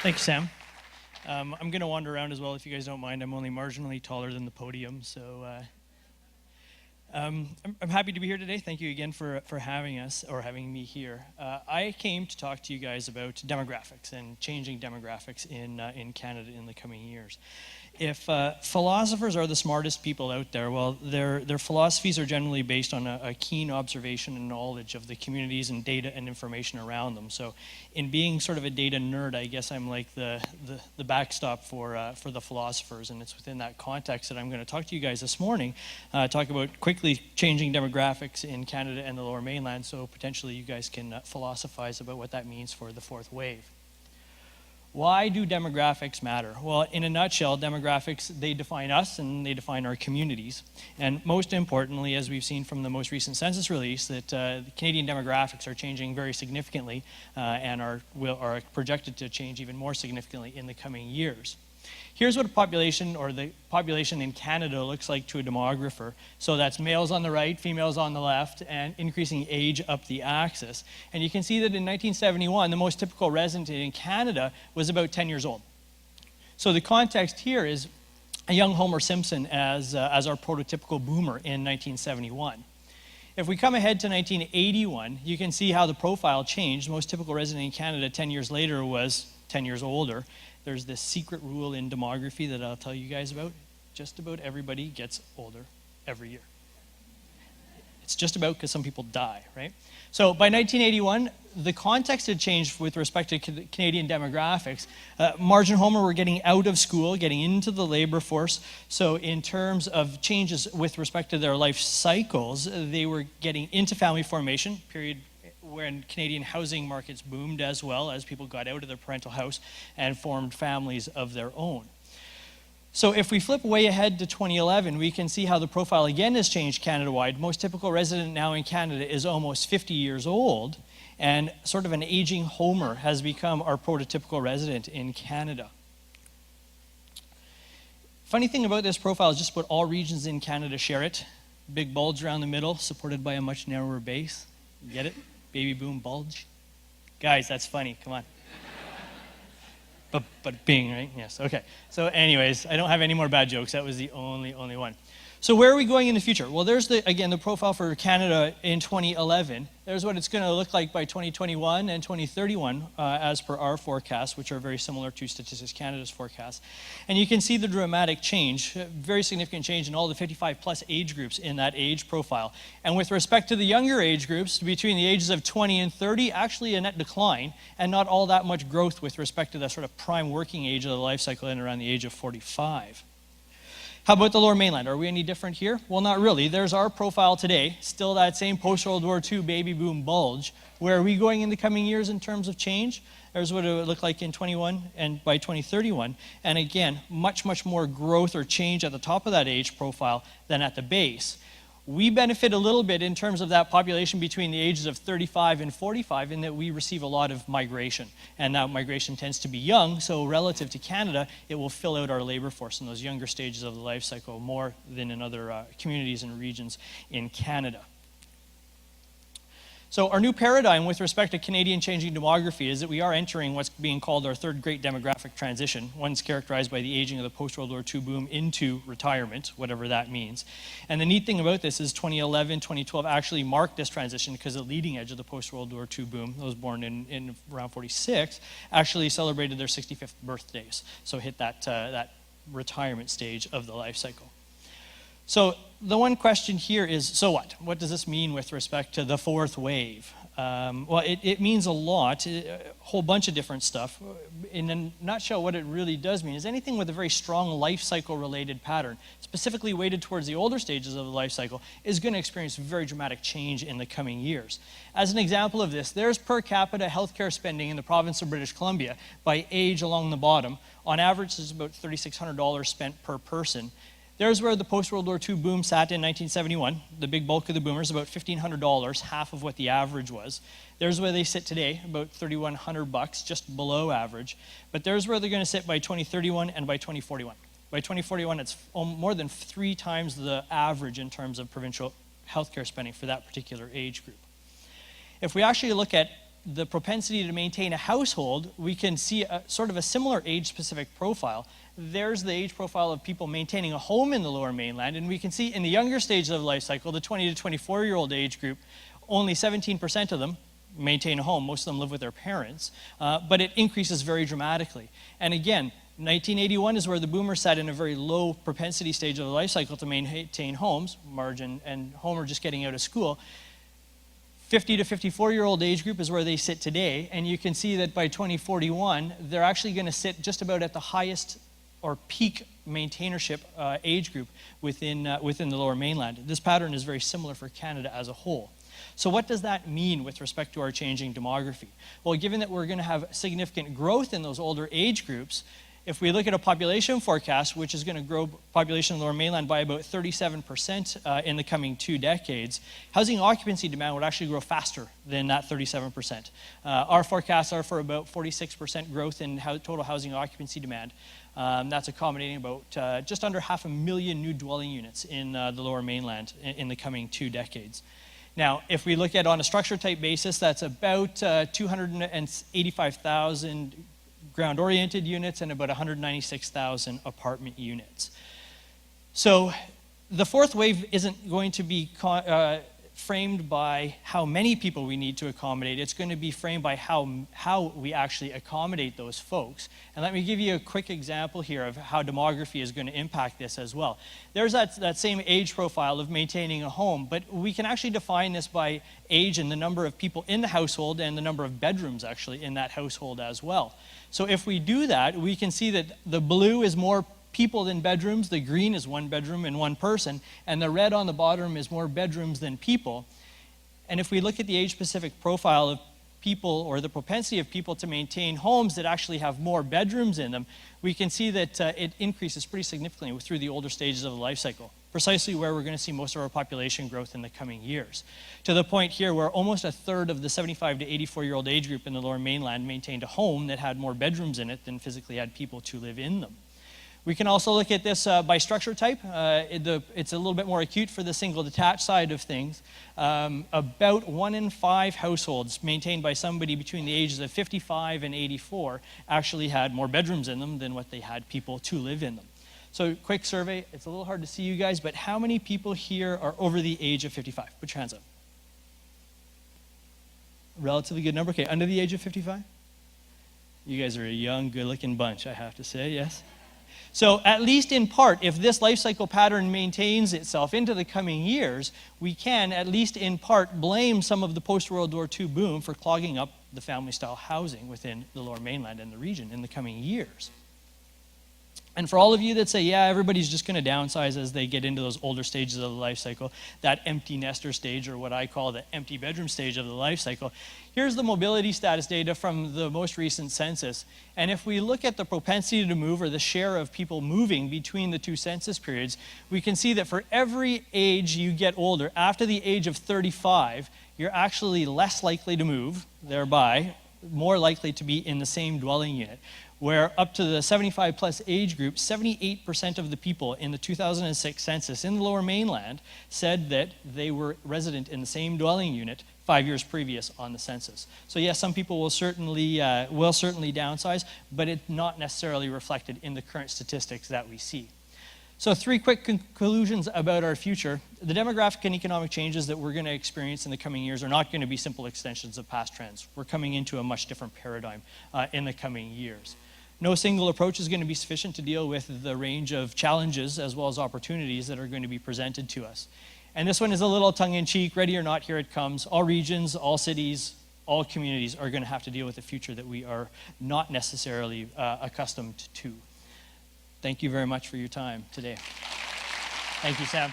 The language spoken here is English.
Thank you, Sam. I'm going to wander around as well, if you guys don't mind. I'm only marginally taller than the podium, so I'm happy to be here today. Thank you again for having us, or having me here. I came to talk to you guys about demographics and changing demographics in Canada in the coming years. If philosophers are the smartest people out there, well, their philosophies are generally based on a keen observation and knowledge of the communities and data and information around them. So in being sort of a data nerd, I guess I'm like the backstop for the philosophers, and it's within that context that I'm going to talk to you guys this morning, talk about quickly changing demographics in Canada and the Lower Mainland, so potentially you guys can philosophize about what that means for the fourth wave. Why do demographics matter? Well, in a nutshell, demographics, they define us and they define our communities. And most importantly, as we've seen from the most recent census release, that Canadian demographics are changing very significantly and are projected to change even more significantly in the coming years. Here's what a population, or the population in Canada, looks like to a demographer. So that's males on the right, females on the left, and increasing age up the axis. And you can see that in 1971, the most typical resident in Canada was about 10 years old. So the context here is a young Homer Simpson as our prototypical boomer in 1971. If we come ahead to 1981, you can see how the profile changed. The most typical resident in Canada 10 years later was 10 years older. There's this secret rule in demography that I'll tell you guys about. Just about everybody gets older every year. It's just about because some people die, right? So by 1981, the context had changed with respect to Canadian demographics. Marge and Homer were getting out of school, getting into the labor force. So in terms of changes with respect to their life cycles, they were getting into family formation, period, when Canadian housing markets boomed, as well as people got out of their parental house and formed families of their own. So if we flip way ahead to 2011, we can see how the profile again has changed Canada-wide. Most typical resident now in Canada is almost 50 years old, and sort of an aging Homer has become our prototypical resident in Canada. Funny thing about this profile is just about all regions in Canada share it. Big bulge around the middle, supported by a much narrower base. You get it? Baby boom bulge. Guys, that's funny, come on. But being, right? Yes, okay. So anyways, I don't have any more bad jokes. That was the only one. So where are we going in the future? Well, there's again the profile for Canada in 2011. There's what it's going to look like by 2021 and 2031 as per our forecasts, which are very similar to Statistics Canada's forecasts. And you can see the dramatic change, very significant change in all the 55 plus age groups in that age profile. And with respect to the younger age groups, between the ages of 20 and 30, actually a net decline, and not all that much growth with respect to the sort of prime working age of the life cycle and around the age of 45. How about the Lower Mainland? Are we any different here? Well, not really. There's our profile today, still that same post-World War II baby boom bulge. Where are we going in the coming years in terms of change? There's what it would look like in 21 and by 2031. And again, much more growth or change at the top of that age profile than at the base. We benefit a little bit in terms of that population between the ages of 35 and 45 in that we receive a lot of migration. And that migration tends to be young, so relative to Canada, it will fill out our labor force in those younger stages of the life cycle more than in other communities and regions in Canada. So our new paradigm with respect to Canadian changing demography is that we are entering what's being called our third great demographic transition. One's characterized by the aging of the post-World War II boom into retirement, whatever that means. And the neat thing about this is 2011, 2012 actually marked this transition because the leading edge of the post-World War II boom, those born in around 46, actually celebrated their 65th birthdays. So hit that retirement stage of the life cycle. So the one question here is, so what? What does this mean with respect to the fourth wave? Well, it means a lot, a whole bunch of different stuff. In a nutshell, what it really does mean is anything with a very strong life cycle related pattern, specifically weighted towards the older stages of the life cycle, is going to experience very dramatic change in the coming years. As an example of this, there's per capita healthcare spending in the province of British Columbia by age along the bottom. On average, it's about $3,600 spent per person. There's where the post-World War II boom sat in 1971. The big bulk of the boomers, about $1,500, half of what the average was. There's where they sit today, about $3,100, just below average. But there's where they're going to sit by 2031 and by 2041. By 2041, it's more than 3 times the average in terms of provincial healthcare spending for that particular age group. If we actually look at the propensity to maintain a household, we can see sort of a similar age-specific profile. There's the age profile of people maintaining a home in the Lower Mainland, and we can see in the younger stages of life cycle, the 20 to 24-year-old age group, only 17% of them maintain a home. Most of them live with their parents, but it increases very dramatically. And again, 1981 is where the boomers sat in a very low propensity stage of the life cycle to maintain homes. Marge and Home are just getting out of school. 50 to 54-year-old age group is where they sit today, and you can see that by 2041, they're actually going to sit just about at the highest or peak maintainership age group within the Lower Mainland. This pattern is very similar for Canada as a whole. So what does that mean with respect to our changing demography? Well, given that we're going to have significant growth in those older age groups, if we look at a population forecast, which is going to grow population in the Lower Mainland by about 37% in the coming 2 decades, housing occupancy demand would actually grow faster than that 37%. Our forecasts are for about 46% growth in total housing occupancy demand. That's accommodating about just under 500,000 new dwelling units in the Lower Mainland in the coming 2 decades. Now, if we look at on a structure type basis, that's about 285,000 ground-oriented units and about 196,000 apartment units. So the fourth wave isn't going to be framed by how many people we need to accommodate. It's going to be framed by how we actually accommodate those folks. And let me give you a quick example here of how demography is going to impact this as well. There's that same age profile of maintaining a home, but we can actually define this by age and the number of people in the household and the number of bedrooms actually in that household as well. So if we do that, we can see that the blue is more people than bedrooms, the green is 1 bedroom and 1 person, and the red on the bottom is more bedrooms than people. And if we look at the age-specific profile of people, or the propensity of people to maintain homes that actually have more bedrooms in them, we can see that it increases pretty significantly through the older stages of the life cycle, precisely where we're going to see most of our population growth in the coming years. To the point here where almost 1/3 of the 75 to 84-year-old age group in the Lower Mainland maintained a home that had more bedrooms in it than physically had people to live in them. We can also look at this by structure type. It's a little bit more acute for the single detached side of things. About 1 in 5 households maintained by somebody between the ages of 55 and 84 actually had more bedrooms in them than what they had people to live in them. So quick survey, it's a little hard to see you guys, but how many people here are over the age of 55? Put your hands up. Relatively good number. Okay, under the age of 55? You guys are a young, good-looking bunch, I have to say, yes? So at least in part, if this life cycle pattern maintains itself into the coming years, we can, at least in part, blame some of the post-World War II boom for clogging up the family-style housing within the Lower Mainland and the region in the coming years. And for all of you that say, yeah, everybody's just going to downsize as they get into those older stages of the life cycle, that empty nester stage, or what I call the empty bedroom stage of the life cycle, here's the mobility status data from the most recent census. And if we look at the propensity to move, or the share of people moving between the 2 census periods, we can see that for every age you get older, after the age of 35, you're actually less likely to move, thereby more likely to be in the same dwelling unit. Where up to the 75 plus age group, 78% of the people in the 2006 census in the Lower Mainland said that they were resident in the same dwelling unit 5 years previous on the census. So yes, some people will certainly downsize, but it's not necessarily reflected in the current statistics that we see. So 3 quick conclusions about our future. The demographic and economic changes that we're going to experience in the coming years are not going to be simple extensions of past trends. We're coming into a much different paradigm in the coming years. No single approach is going to be sufficient to deal with the range of challenges as well as opportunities that are going to be presented to us. And this one is a little tongue-in-cheek, ready or not, here it comes. All regions, all cities, all communities are going to have to deal with a future that we are not necessarily accustomed to. Thank you very much for your time today. Thank you, Sam.